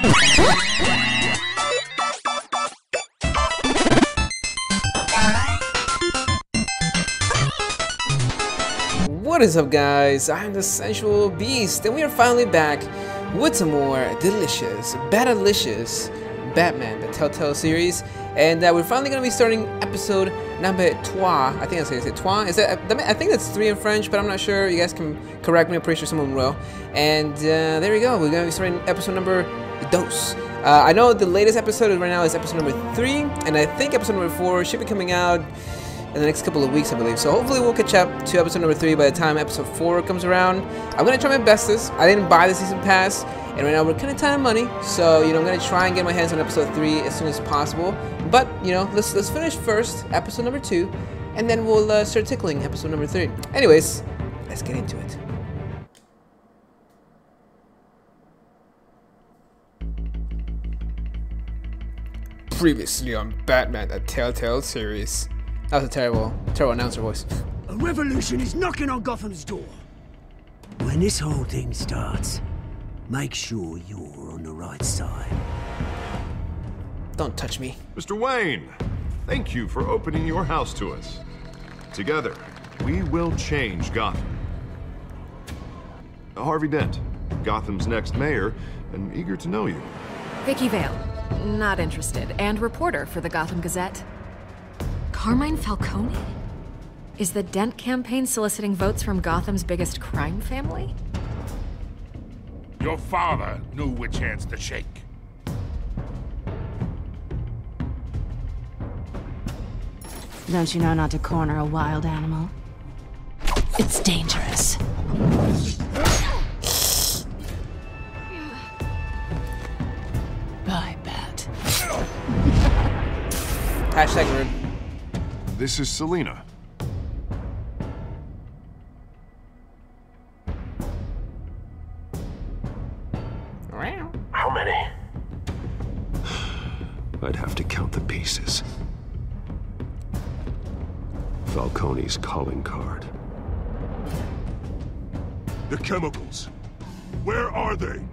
What is up, guys? I'm TheSensualBeast, and we are finally back with some more delicious, Batalicious Batman, the Telltale series. And we're finally going to be starting episode number 3. I think that's how you say it. 3? Is that? I think that's 3 in French, but I'm not sure. You guys can correct me. I'm pretty sure someone will. And there we go. We're going to be starting episode number Deus. I know the latest episode right now is episode number 3, and I think episode number 4 should be coming out in the next couple of weeks, I believe. So hopefully we'll catch up to episode number 3 by the time episode 4 comes around. I'm gonna try my bestest. I didn't buy the season pass, and right now we're kind of tight on money. So I'm gonna try and get my hands on episode 3 as soon as possible. But let's finish first episode number 2, and then we'll start tickling episode number 3. Anyways, let's get into it. Previously on Batman, the Telltale series. That was a terrible announcer voice. A revolution is knocking on Gotham's door. When this whole thing starts, make sure you're on the right side. Don't touch me. Mr. Wayne, thank you for opening your house to us. Together, we will change Gotham. Harvey Dent, Gotham's next mayor, and eager to know you. Vicky Vale, not interested, and reporter for the Gotham Gazette. Carmine Falcone? Is the Dent campaign soliciting votes from Gotham's biggest crime family? Your father knew which hands to shake. Don't you know not to corner a wild animal? It's dangerous. Bye, Bat. Hashtag rude. This is Selina. How many? I'd have to count the pieces. Falcone's calling card. The chemicals. Where are they?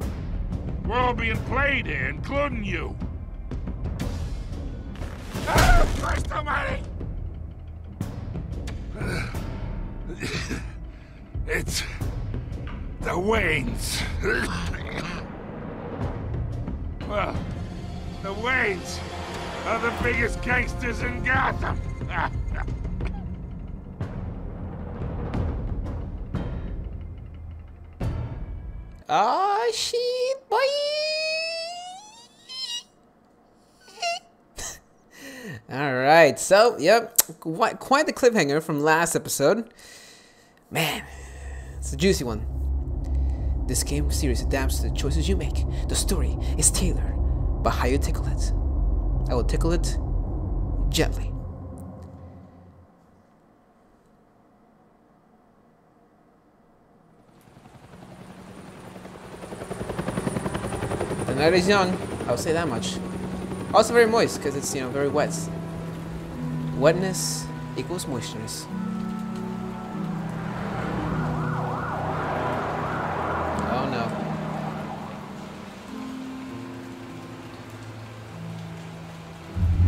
We're all being played here, including you. Christ almighty! It's the Waynes. Well, the Waynes are the biggest gangsters in Gotham. Ah, shit, boy. All right, so yep, quite the cliffhanger from last episode. Man, it's a juicy one. This game series adapts to the choices you make. The story is tailored by how you tickle it. I will tickle it gently. The night is young, I'll say that much. Also very moist, because it's, very wet. Wetness equals moistness. Oh no.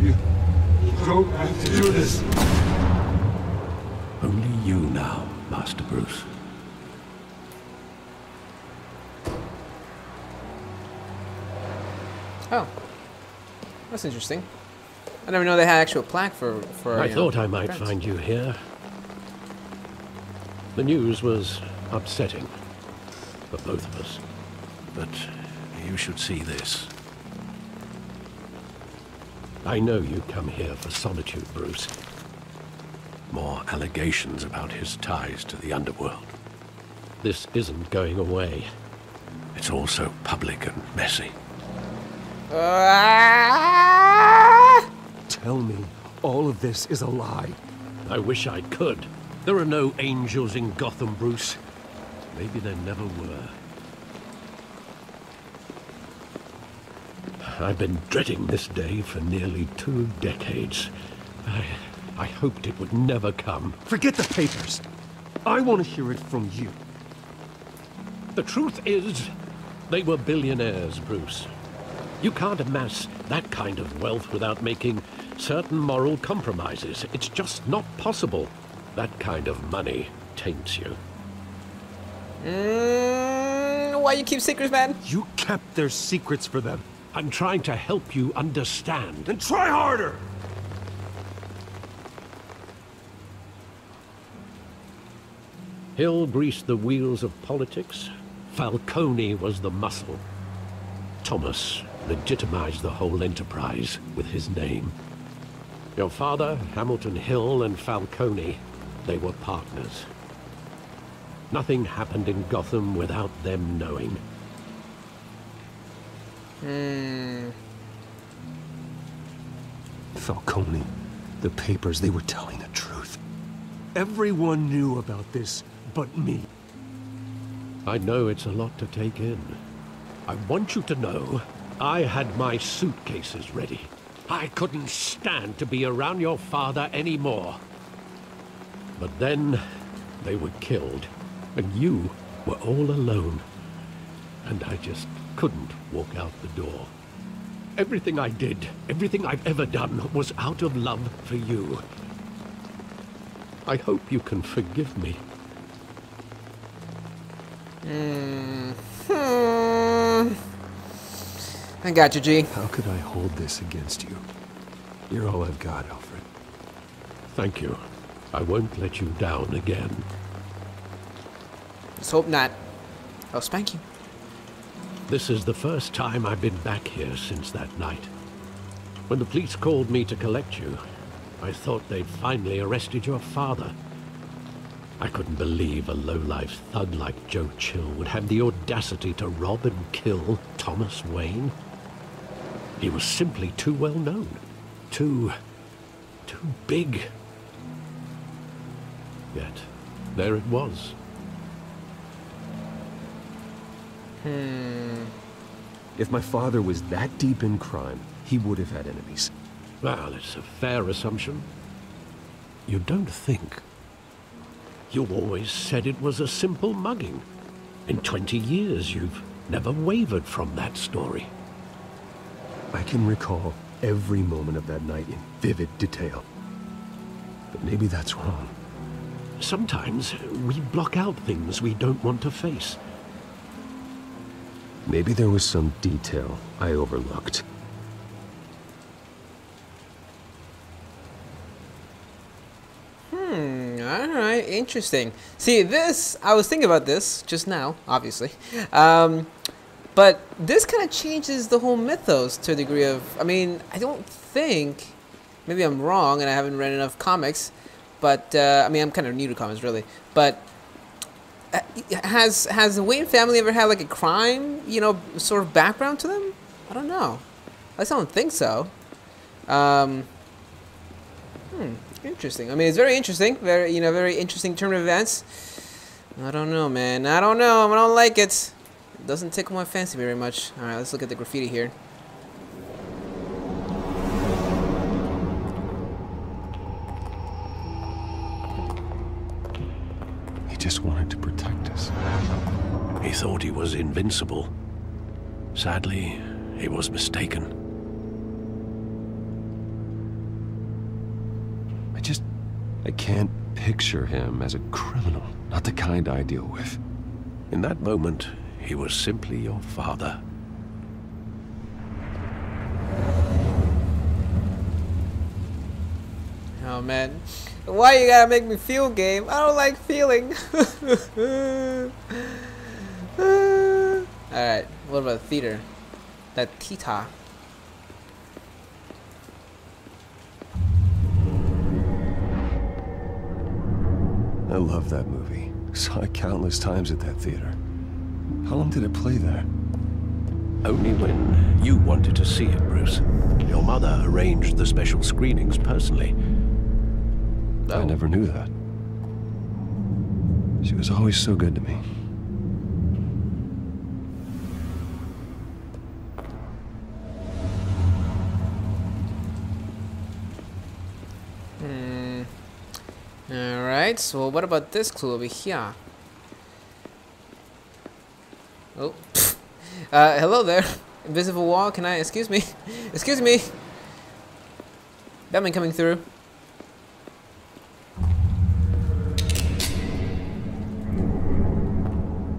You don't have to do this. Only you now, Master Bruce. Oh. That's interesting. I never know they had actual plaque for I thought I might find you here. The news was upsetting for both of us. But you should see this. I know you come here for solitude, Bruce. More allegations about his ties to the underworld. This isn't going away. It's all so public and messy. Tell me all of this is a lie. I wish I could. There are no angels in Gotham, Bruce. Maybe there never were. I've been dreading this day for nearly 2 decades. I hoped it would never come. Forget the papers. I want to hear it from you. The truth is, they were billionaires, Bruce. You can't amass that kind of wealth without making certain moral compromises. It's just not possible. That kind of money taints you. Why you keep secrets, man? You kept their secrets for them. I'm trying to help you understand. Then try harder! Hill greased the wheels of politics. Falcone was the muscle. Thomas legitimized the whole enterprise with his name. Your father, Hamilton Hill, and Falcone, they were partners. Nothing happened in Gotham without them knowing. Falcone, the papers, they were telling the truth. Everyone knew about this but me. I know it's a lot to take in. I want you to know I had my suitcases ready. I couldn't stand to be around your father anymore. But then they were killed, and you were all alone. And I just couldn't walk out the door. Everything I did, everything I've ever done, was out of love for you. I hope you can forgive me. I got you, G. How could I hold this against you? You're all I've got, Alfred. Thank you. I won't let you down again. Let's hope not. I'll spank you. This is the first time I've been back here since that night. When the police called me to collect you, I thought they'd finally arrested your father. I couldn't believe a low-life thug like Joe Chill would have the audacity to rob and kill Thomas Wayne. He was simply too well known. Too big. Yet, there it was. If my father was that deep in crime, he would have had enemies. Well, it's a fair assumption. You don't think. You always said it was a simple mugging. In 20 years, you've never wavered from that story. I can recall every moment of that night in vivid detail. But maybe that's wrong. Sometimes we block out things we don't want to face. Maybe there was some detail I overlooked. Alright, interesting. See, this, I was thinking about this just now, obviously. But this kind of changes the whole mythos to a degree of, I mean, I don't think, maybe I'm wrong and I haven't read enough comics, but, I mean, I'm kind of new to comics, really. But has the Wayne family ever had, like, a crime, you know, sort of background to them? I don't know. At least I don't think so. Interesting. I mean, it's very interesting. Very, you know, very interesting turn of events. I don't know, man. I don't know. I don't like it. It doesn't tickle my fancy very much. All right, let's look at the graffiti here. He just wanted to protect us. He thought he was invincible. Sadly, he was mistaken. I can't picture him as a criminal, not the kind I deal with. In that moment, he was simply your father. Oh, man. Why you gotta make me feel, game? I don't like feeling. Alright, what about the theater? That Tita. I love that movie. Saw it countless times at that theater. How long did it play there? Only when you wanted to see it, Bruce. Your mother arranged the special screenings personally. I never knew that. She was always so good to me. Alright, so what about this clue over here? Oh, hello there. Invisible wall, can I? Excuse me. Excuse me. Batman coming through.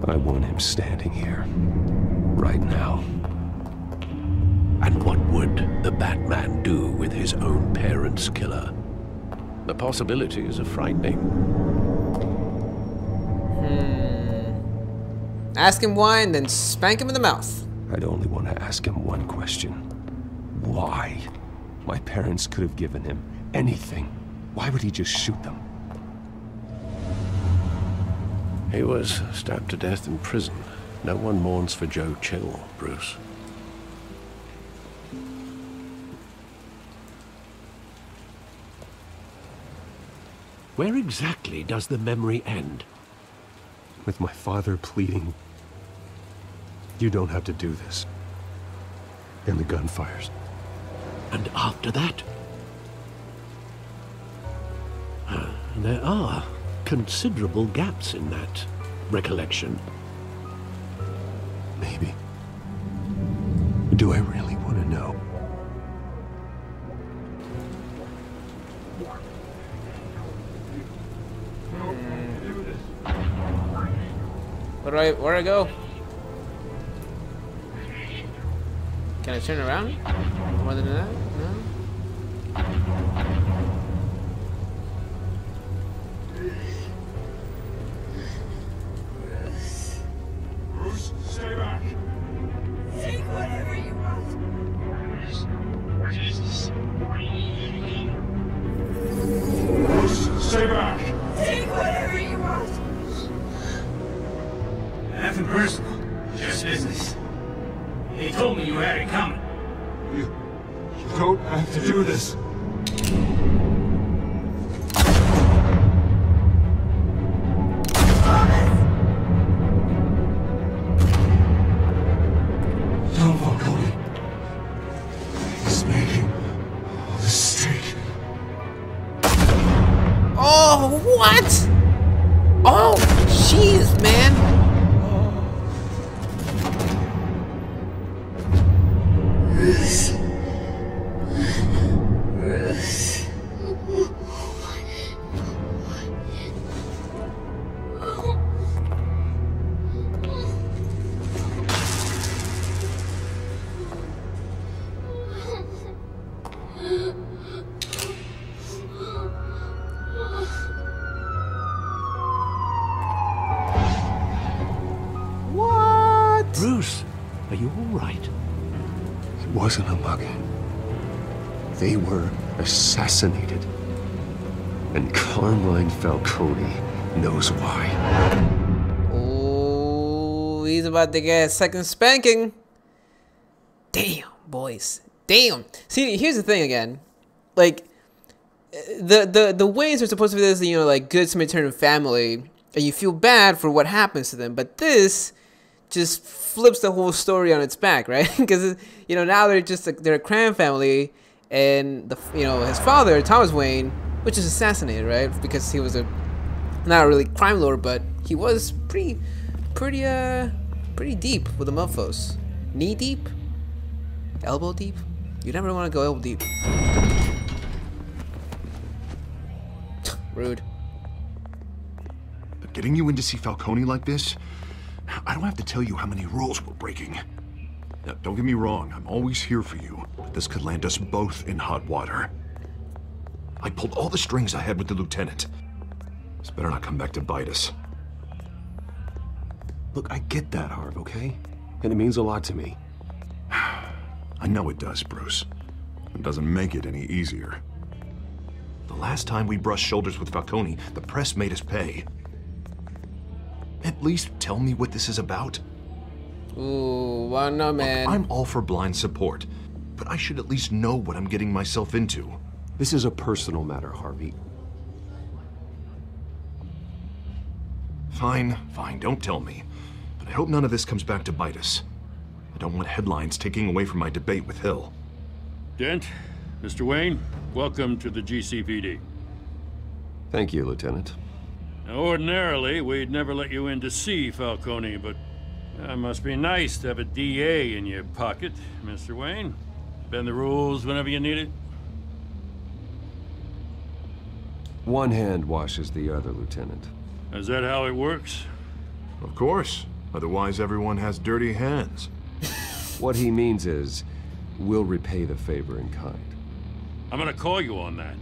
I want him standing here. Right now. And what would the Batman do with his own parents' killer? The possibilities are frightening. Ask him why and then spank him in the mouth. I'd only want to ask him one question. Why? My parents could have given him anything. Why would he just shoot them? He was stabbed to death in prison. No one mourns for Joe Chill, Bruce. Where exactly does the memory end? With my father pleading, "You don't have to do this." And the gun fires. And after that? There are considerable gaps in that recollection. Maybe. Do I really want to know? Where do I go? Can I turn around? More than that? No? Bruce, stay back. Take whatever you want. Bruce, stay back. Take whatever you want. Nothing personal, just business. He told me you had it coming. You don't have to do this. Don't walk away. Spanking on the street. Oh, what? Oh, jeez, man. Bruce, are you all right? It wasn't a mugging. They were assassinated. And Carmine Falcone knows why. Oh, he's about to get a second spanking. Damn, boys. Damn. See, here's the thing again. Like, the ways are supposed to be this, you know, like good Samaritan family, and you feel bad for what happens to them. But this just flips the whole story on its back, right? Because you know, now they're a crime family, and his father, Thomas Wayne, which is assassinated, right? Because he was not a really crime lord, but he was pretty deep with the mofos. Knee deep, elbow deep. You never want to go elbow deep. Rude. But getting you in to see Falcone like this, I don't have to tell you how many rules we're breaking. Now, don't get me wrong, I'm always here for you, but this could land us both in hot water. I pulled all the strings I had with the lieutenant. This better not come back to bite us. Look, I get that, Harv, okay? And it means a lot to me. I know it does, Bruce. It doesn't make it any easier. The last time we brushed shoulders with Falcone, the press made us pay. At least tell me what this is about. Ooh, well, no, man. Look, I'm all for blind support, but I should at least know what I'm getting myself into. This is a personal matter, Harvey. Fine, don't tell me. But I hope none of this comes back to bite us. I don't want headlines taking away from my debate with Hill. Dent, Mr. Wayne, welcome to the GCPD. Thank you, Lieutenant. Now, ordinarily, we'd never let you in to see Falcone, but Must be nice to have a DA in your pocket, Mr. Wayne. Bend the rules whenever you need it. One hand washes the other, Lieutenant. Is that how it works? Of course. Otherwise, everyone has dirty hands. What he means is, we'll repay the favor in kind. I'm gonna call you on that.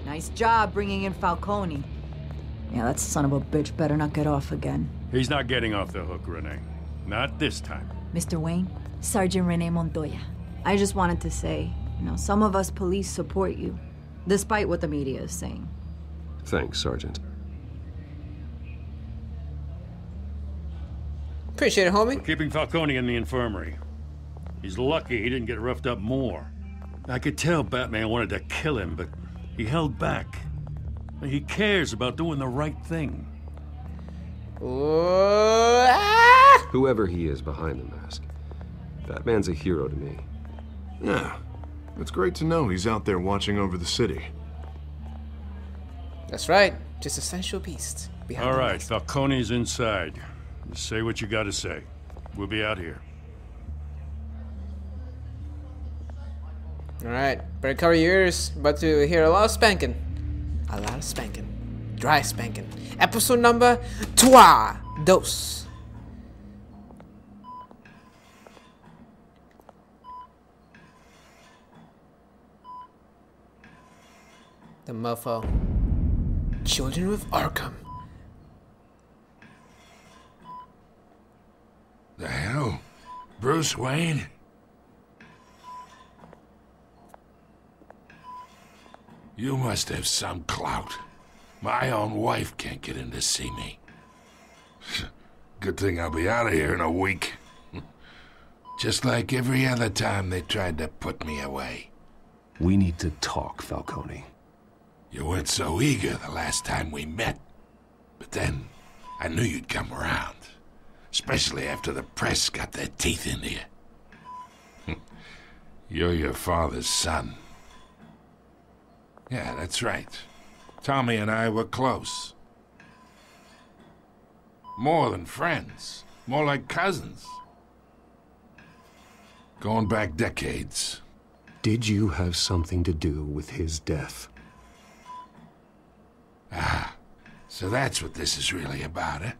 Nice job bringing in Falcone. Yeah, that son of a bitch better not get off again. He's not getting off the hook, Renee. Not this time. Mr. Wayne, Sergeant Renee Montoya. I just wanted to say, some of us police support you, despite what the media is saying. Thanks, Sergeant. Appreciate it, homie. We're keeping Falcone in the infirmary. He's lucky he didn't get roughed up more. I could tell Batman wanted to kill him, but he held back. He cares about doing the right thing. Whoever he is behind the mask, Batman's a hero to me. Yeah, it's great to know he's out there watching over the city. That's right, just TheSensualBeast. All right, Falcone's inside. Just say what you gotta say. We'll be out here. All right, better cover your ears. About to hear a lot of spanking. A lot of spanking. Dry spanking. Episode number 2. The mofo. Children of Arkham. The hell? Bruce Wayne? You must have some clout. My own wife can't get in to see me. Good thing I'll be out of here in a week. Just like every other time they tried to put me away. We need to talk, Falcone. You weren't so eager the last time we met. But then, I knew you'd come around. Especially after the press got their teeth into you. You're your father's son. Yeah, that's right. Tommy and I were close. More than friends. More like cousins. Going back decades. Did you have something to do with his death? Ah, so that's what this is really about, eh?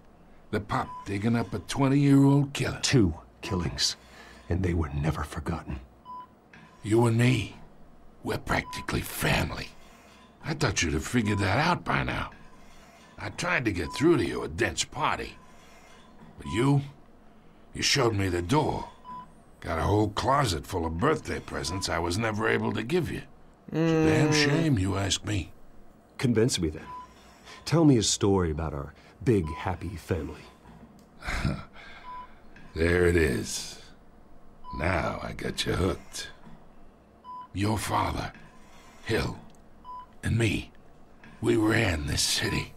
The pup digging up a 20-year-old killer. 2 killings, and they were never forgotten. You and me, we're practically family. I thought you'd have figured that out by now. I tried to get through to you at Dent's party. But you showed me the door. Got a whole closet full of birthday presents I was never able to give you. It's a damn shame you ask me. Convince me then. Tell me a story about our big, happy family. There it is. Now I got you hooked. Your father, Hill, and me, we ran this city.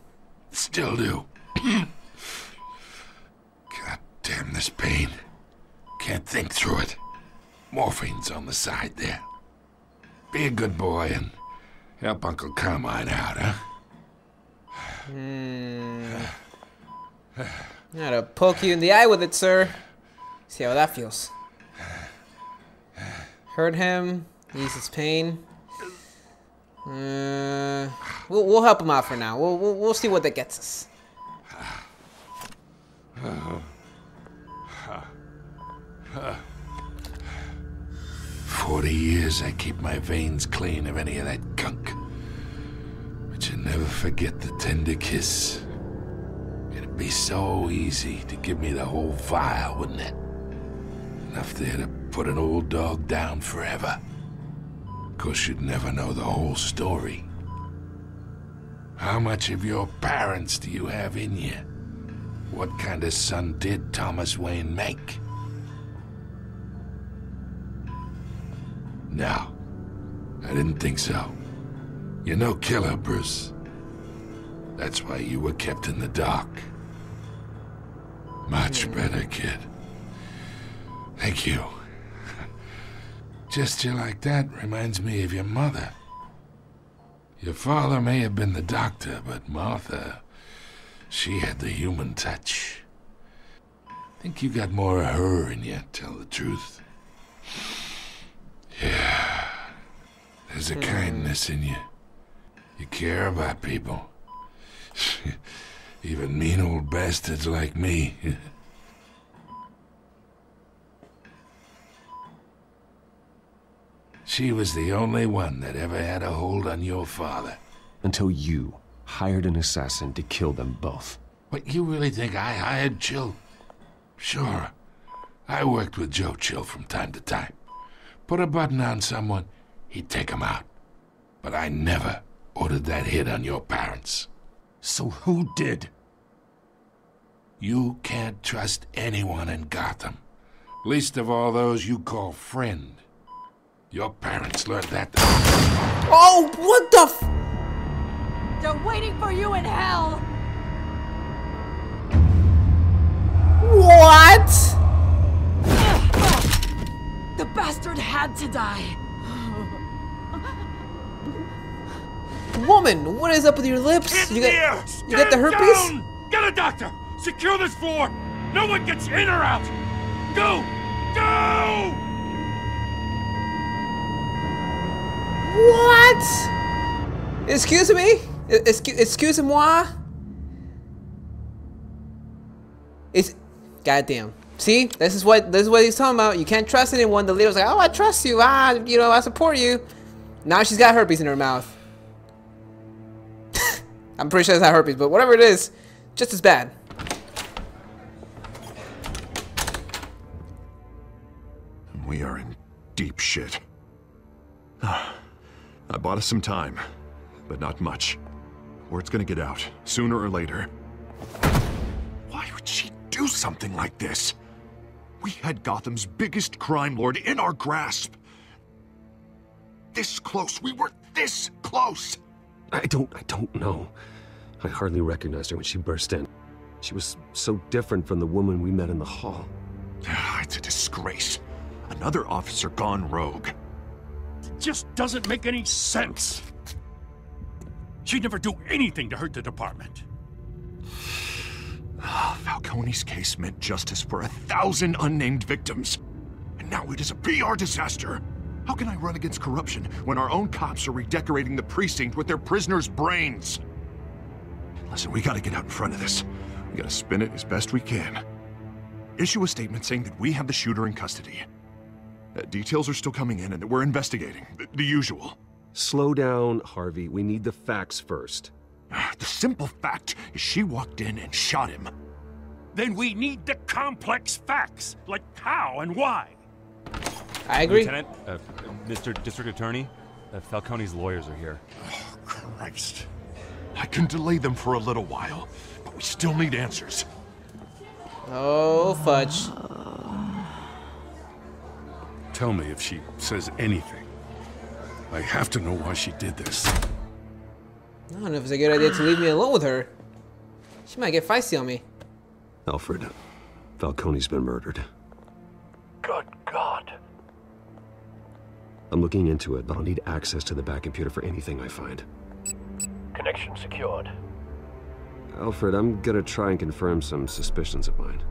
Still do. God damn this pain. Can't think through it. Morphine's on the side there. Be a good boy and help Uncle Carmine out, huh? Gotta poke you in the eye with it, sir. See how that feels. Hurt him, ease his pain. We'll help him out for now. We'll see what that gets us. 40 years I keep my veins clean of any of that gunk. But you never forget the tender kiss. It'd be so easy to give me the whole vial, wouldn't it? Enough there to put an old dog down forever. Of course, you'd never know the whole story. How much of your parents do you have in you? What kind of son did Thomas Wayne make? No, I didn't think so. You're no killer, Bruce. That's why you were kept in the dark. Much better, kid. Thank you. Gesture like that reminds me of your mother. Your father may have been the doctor, but Martha, She had the human touch. Think you got more of her in you, tell the truth. Yeah. There's a kindness in you. You care about people. Even mean old bastards like me. She was the only one that ever had a hold on your father. Until you hired an assassin to kill them both. What, you really think I hired Chill? Sure. I worked with Joe Chill from time to time. Put a button on someone, he'd take him out. But I never ordered that hit on your parents. So who did? You can't trust anyone in Gotham. Least of all those you call friend. Your parents learned that. Oh, what the f— They're waiting for you in hell! What? The bastard had to die. Woman, what is up with your lips? You got the herpes? Down! Get a doctor! Secure this floor! No one gets in or out! Go! Go! What? Excuse me? Excuse-moi? It's goddamn. See, this is what he's talking about. You can't trust anyone. The lady was like, "Oh, I trust you. You know, I support you." Now she's got herpes in her mouth. I'm pretty sure it's not herpes, but whatever it is, just as bad. We are in deep shit. I bought us some time, but not much. Word's gonna get out, sooner or later. Why would she do something like this? We had Gotham's biggest crime lord in our grasp. This close, we were this close! I don't know. I hardly recognized her when she burst in. She was so different from the woman we met in the hall. It's a disgrace. Another officer gone rogue. It just doesn't make any sense. She'd never do anything to hurt the department. Falcone's case meant justice for 1,000 unnamed victims. And now it is a PR disaster. How can I run against corruption when our own cops are redecorating the precinct with their prisoners' brains? Listen, we gotta get out in front of this. We gotta spin it as best we can. Issue a statement saying that we have the shooter in custody. Details are still coming in and that we're investigating. The usual. Slow down, Harvey. We need the facts first. The simple fact is she walked in and shot him. Then we need the complex facts, like how and why. I agree. Lieutenant, Mr. District Attorney, Falcone's lawyers are here. Oh, Christ. I can delay them for a little while, but we still need answers. Oh, fudge. Tell me if she says anything. I have to know why she did this. I don't know if it's a good idea to leave me alone with her. She might get feisty on me. Alfred, Falcone's been murdered. Good God. I'm looking into it, but I'll need access to the back computer for anything I find. Connection secured. Alfred, I'm gonna try and confirm some suspicions of mine.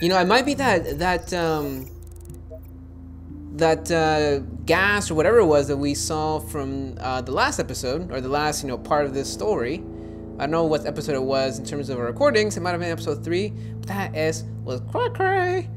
You know, it might be that gas or whatever it was that we saw from the last episode, or the last, part of this story. I don't know what episode it was in terms of our recordings. It might have been episode 3, but that was cray.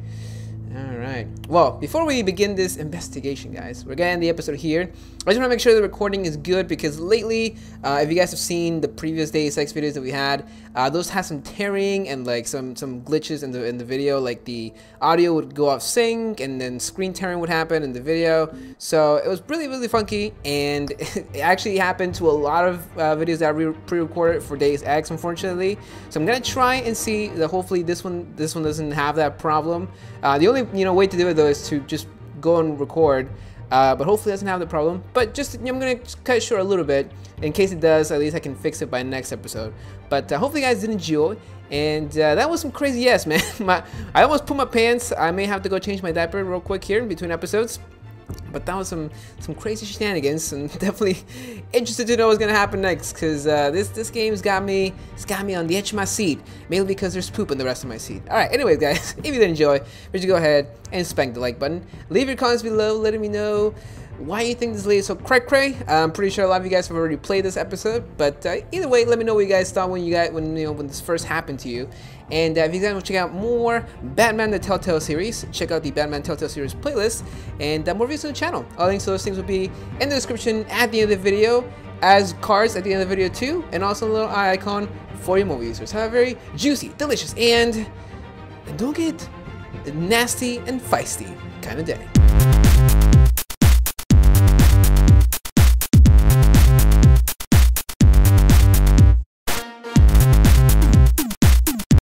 Alright, well, before we begin this investigation, guys, we're getting the episode here. I just want to make sure the recording is good, because lately, if you guys have seen the previous Deus Ex videos that we had, those had some tearing and like some glitches in the video, like the audio would go off sync and then screen tearing would happen in the video. So it was really funky, and it actually happened to a lot of videos that we pre-recorded for Deus Ex, unfortunately. So I'm gonna try and see that hopefully this one doesn't have that problem. The only way to do it though is to just go and record, but hopefully it doesn't have the problem. But just I'm gonna cut it short a little bit in case it does. At least I can fix it by next episode. But hopefully you guys did enjoy, and that was some crazy yes, man. I almost put my pants. I may have to go change my diaper real quick here in between episodes. But that was some crazy shenanigans, and definitely interested to know what's gonna happen next, because this game's got me on the edge of my seat, mainly because there's poop in the rest of my seat. All right, anyways, guys, if you did enjoy, please go ahead and spank the like button. Leave your comments below, letting me know why you think this lady is so cray-cray. I'm pretty sure a lot of you guys have already played this episode, but either way, let me know what you guys thought when this first happened to you. And if you guys want to check out more Batman the Telltale series, check out the Batman Telltale series playlist, and more videos on the channel. All links to those things will be in the description at the end of the video, as cards at the end of the video too, and also a little eye icon for your mobile users. Have a very juicy, delicious, and don't get nasty and feisty kind of day.